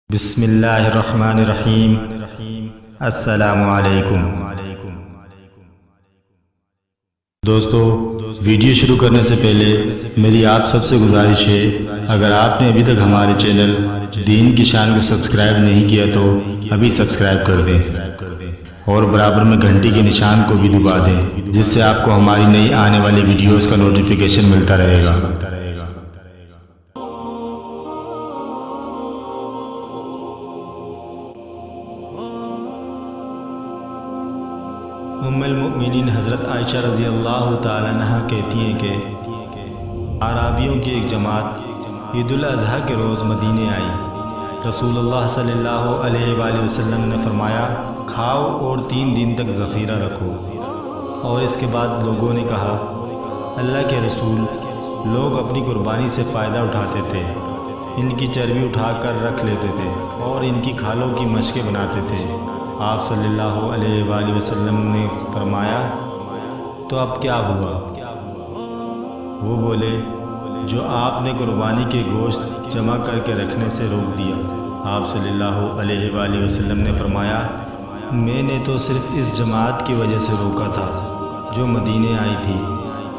بسم اللہ الرحمن الرحیم۔ السلام علیکم دوستو، ویڈیو شروع کرنے سے پہلے میری آپ سب سے گزارش ہے، اگر آپ نے ابھی تک ہمارے چینل دین کی شان کو سبسکرائب نہیں کیا تو ابھی سبسکرائب کر دیں اور برابر میں گھنٹی کے نشان کو بھی دبا دیں، جس سے آپ کو ہماری نئی آنے والی ویڈیوز کا نوٹیفیکیشن ملتا رہے گا۔ ام المؤمنین حضرت عائشہ رضی اللہ تعالیٰ عنہا کہتی ہیں کہ اعرابیوں کی ایک جماعت عید الاضحیٰ کے روز مدینے آئی۔ رسول اللہ صلی اللہ علیہ وآلہ وسلم نے فرمایا، کھاؤ اور 3 دن تک ذخیرہ رکھو۔ اور اس کے بعد لوگوں نے کہا، اللہ کے رسول، لوگ اپنی قربانی سے فائدہ اٹھاتے تھے، ان کی چربی اٹھا کر رکھ لیتے تھے اور ان کی کھالوں کی مشقیں بناتے تھے۔ آپ صلی اللہ علیہ وآلہ وسلم نے فرمایا، تو اب کیا ہوا؟ وہ بولے، جو آپ نے قربانی کے گوشت جمع کر کے رکھنے سے روک دیا۔ آپ صلی اللہ علیہ وآلہ وسلم نے فرمایا، میں نے تو صرف اس جماعت کی وجہ سے روکا تھا جو مدینے آئی تھی،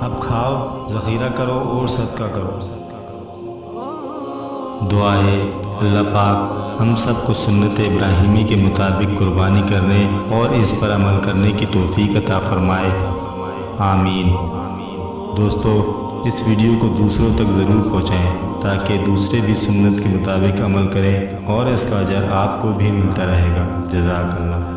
اب کھاؤ، ذخیرہ کرو اور صدقہ کرو۔ دعا ہے، اللہ پاک ہم سب کو سنت ابراہیمی کے مطابق قربانی کرنے اور اس پر عمل کرنے کی توفیق عطا فرمائے، آمین۔ دوستو، اس ویڈیو کو دوسروں تک ضرور پہنچائیں تاکہ دوسرے بھی سنت کے مطابق عمل کریں اور اس کا اجر آپ کو بھی ملتا رہے گا۔ جزاک اللہ۔